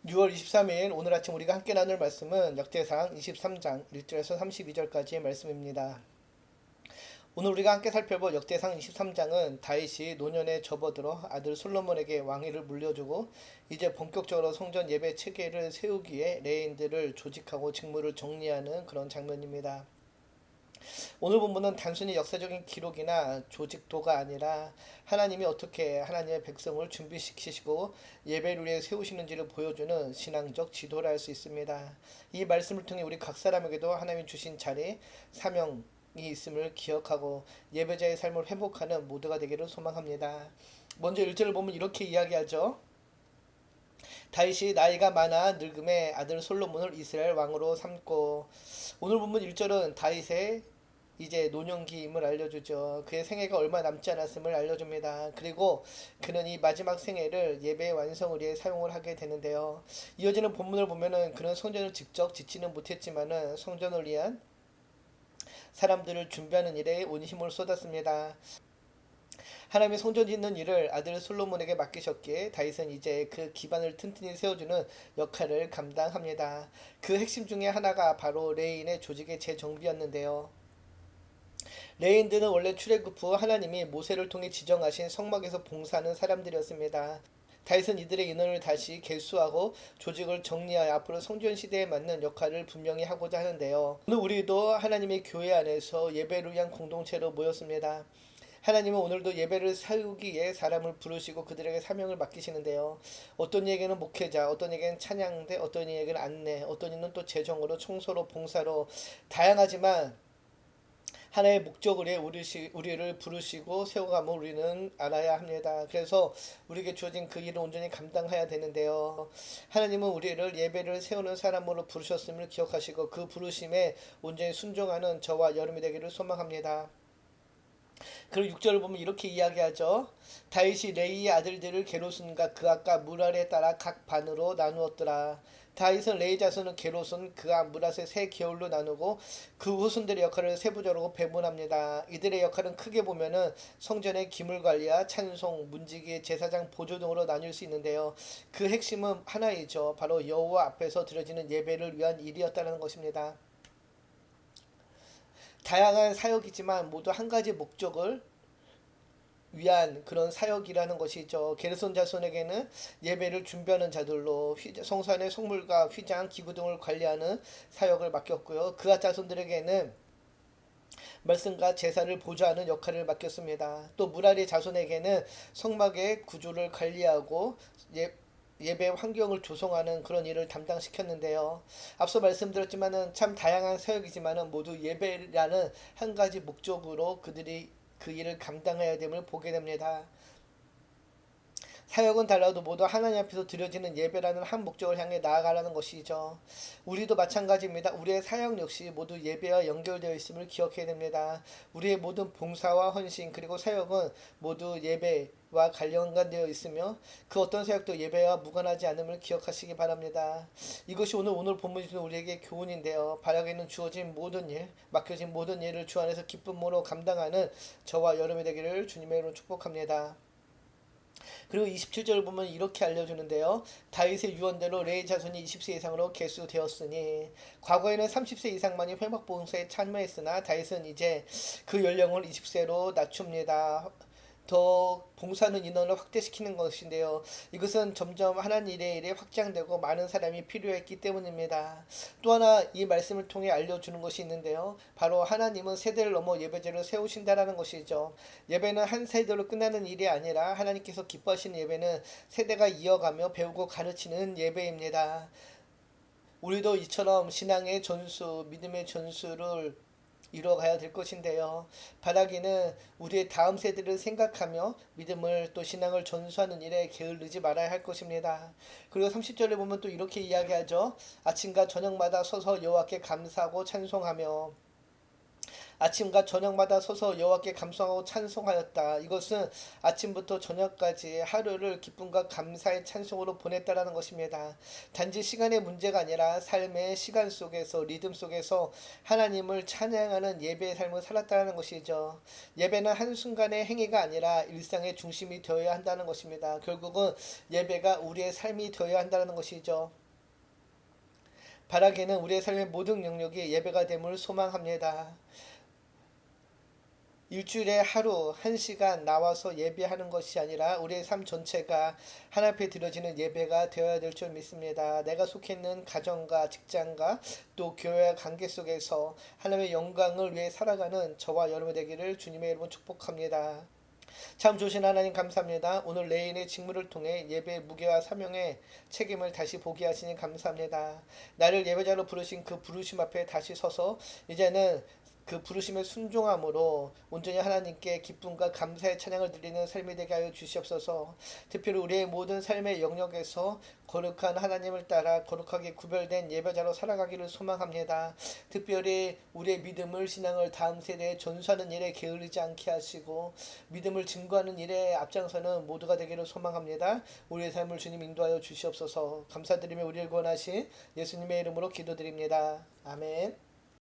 6월 23일 오늘 아침 우리가 함께 나눌 말씀은 역대상 23장 1절에서 32절까지의 말씀입니다. 오늘 우리가 함께 살펴볼 역대상 23장은 다윗이 노년에 접어들어 아들 솔로몬에게 왕위를 물려주고 이제 본격적으로 성전 예배 체계를 세우기에 레인들을 조직하고 직무를 정리하는 그런 장면입니다. 오늘 본문은 단순히 역사적인 기록이나 조직도가 아니라 하나님이 어떻게 하나님의 백성을 준비시키시고 예배를 위해 세우시는지를 보여주는 신앙적 지도라 할 수 있습니다. 이 말씀을 통해 우리 각 사람에게도 하나님이 주신 자리, 사명이 있음을 기억하고 예배자의 삶을 회복하는 모두가 되기를 소망합니다. 먼저 1절을 보면 이렇게 이야기하죠. 다윗이 나이가 많아 늙음에 아들 솔로몬을 이스라엘 왕으로 삼고, 오늘 본문 1절은 다윗의 이제 노년기임을 알려주죠. 그의 생애가 얼마 남지 않았음을 알려줍니다. 그리고 그는 이 마지막 생애를 예배의 완성을 위해 사용을 하게 되는데요. 이어지는 본문을 보면은 그는 성전을 직접 짓지는 못했지만은 성전을 위한 사람들을 준비하는 일에 온 힘을 쏟았습니다. 하나님의 성전 짓는 일을 아들 솔로몬에게 맡기셨기에 다윗은 이제 그 기반을 튼튼히 세워주는 역할을 감당합니다. 그 핵심 중에 하나가 바로 레인의 조직의 재정비였는데요. 레인들은 원래 출애굽 후 하나님이 모세를 통해 지정하신 성막에서 봉사하는 사람들이었습니다. 다윗은 이들의 인원을 다시 개수하고 조직을 정리하여 앞으로 성전 시대에 맞는 역할을 분명히 하고자 하는데요. 오늘 우리도 하나님의 교회 안에서 예배를 위한 공동체로 모였습니다. 하나님은 오늘도 예배를 세우기에 사람을 부르시고 그들에게 사명을 맡기시는데요. 어떤 이에게는 목회자, 어떤 이에게는 찬양대, 어떤 이에게는 안내, 어떤 이는 또 재정으로, 청소로, 봉사로 다양하지만 하나의 목적을 위해 우리를 부르시고 세워감을 우리는 알아야 합니다. 그래서 우리에게 주어진 그 일을 온전히 감당해야 되는데요. 하나님은 우리를 예배를 세우는 사람으로 부르셨음을 기억하시고 그 부르심에 온전히 순종하는 저와 여러분이 되기를 소망합니다. 그리고 6절을 보면 이렇게 이야기하죠. 다윗이 레이의 아들들을 게르손과 그앗과 무랄에 따라 각 반으로 나누었더라. 다윗은 레이 자손은 게르손, 그앗, 무랄의 세 계열로 나누고 그 후손들의 역할을 세부적으로 배분합니다. 이들의 역할은 크게 보면은 성전의 기물 관리와 찬송, 문지기, 제사장 보조 등으로 나뉠 수 있는데요. 그 핵심은 하나이죠. 바로 여호와 앞에서 드려지는 예배를 위한 일이었다는 것입니다. 다양한 사역이지만 모두 한 가지 목적을 위한 그런 사역이라는 것이죠. 게르손 자손에게는 예배를 준비하는 자들로 성소 안의 성물과 휘장, 기구 등을 관리하는 사역을 맡겼고요. 그앗 자손들에게는 말씀과 제사를 보좌하는 역할을 맡겼습니다. 또 무라리 자손에게는 성막의 구조를 관리하고 예배 환경을 조성하는 그런 일을 담당시켰는데요. 앞서 말씀드렸지만은 참 다양한 사역이지만은 모두 예배라는 한 가지 목적으로 그들이 그 일을 감당해야 됨을 보게 됩니다. 사역은 달라도 모두 하나님 앞에서 드려지는 예배라는 한 목적을 향해 나아가라는 것이죠. 우리도 마찬가지입니다. 우리의 사역 역시 모두 예배와 연결되어 있음을 기억해야 됩니다. 우리의 모든 봉사와 헌신 그리고 사역은 모두 예배와 관련되어 있으며 그 어떤 사역도 예배와 무관하지 않음을 기억하시기 바랍니다. 이것이 오늘 본문이 주는 우리에게 교훈인데요. 바라기는 주어진 모든 일, 맡겨진 모든 일을 주 안에서 기쁨으로 감당하는 저와 여러분이 되기를 주님의 이름으로 축복합니다. 그리고 27절을 보면 이렇게 알려주는데요. 다윗의 유언대로 레위 자손이 20세 이상으로 계수되었으니, 과거에는 30세 이상만이 회막 봉사에 참여했으나 다윗은 이제 그 연령을 20세로 낮춥니다. 더 봉사하는 인원을 확대시키는 것인데요. 이것은 점점 하나님 일에 확장되고 많은 사람이 필요했기 때문입니다. 또 하나 이 말씀을 통해 알려주는 것이 있는데요. 바로 하나님은 세대를 넘어 예배제를 세우신다라는 것이죠. 예배는 한 세대로 끝나는 일이 아니라 하나님께서 기뻐하시는 예배는 세대가 이어가며 배우고 가르치는 예배입니다. 우리도 이처럼 신앙의 전수, 믿음의 전수를 이뤄가야 될 것인데요. 바라기는 우리의 다음 세대를 생각하며 믿음을 또 신앙을 전수하는 일에 게을르지 말아야 할 것입니다. 그리고 30절에 보면 또 이렇게 이야기하죠. 아침과 저녁마다 서서 여호와께 감사하고 찬송하며, 아침과 저녁마다 서서 여호와께 감사하고 찬송하였다. 이것은 아침부터 저녁까지 하루를 기쁨과 감사의 찬송으로 보냈다라는 것입니다. 단지 시간의 문제가 아니라 삶의 시간 속에서 리듬 속에서 하나님을 찬양하는 예배의 삶을 살았다는 것이죠. 예배는 한순간의 행위가 아니라 일상의 중심이 되어야 한다는 것입니다. 결국은 예배가 우리의 삶이 되어야 한다는 것이죠. 바라기는 우리의 삶의 모든 영역이 예배가 됨을 소망합니다. 일주일에 하루 1시간 나와서 예배하는 것이 아니라 우리의 삶 전체가 하나님 앞에 드려지는 예배가 되어야 될 줄 믿습니다. 내가 속해 있는 가정과 직장과 또 교회와 관계 속에서 하나님의 영광을 위해 살아가는 저와 여러분 되기를 주님의 이름으로 축복합니다. 참 좋으신 하나님 감사합니다. 오늘 레인의 직무를 통해 예배의 무게와 사명의 책임을 다시 보게 하시니 감사합니다. 나를 예배자로 부르신 그 부르심 앞에 다시 서서 이제는 그 부르심에 순종함으로 온전히 하나님께 기쁨과 감사의 찬양을 드리는 삶이 되게 하여 주시옵소서. 특별히 우리의 모든 삶의 영역에서 거룩한 하나님을 따라 거룩하게 구별된 예배자로 살아가기를 소망합니다. 특별히 우리의 믿음을 신앙을 다음 세대에 전수하는 일에 게으르지 않게 하시고 믿음을 증거하는 일에 앞장서는 모두가 되기를 소망합니다. 우리의 삶을 주님 인도하여 주시옵소서. 감사드리며 우리를 구원하신 예수님의 이름으로 기도드립니다. 아멘.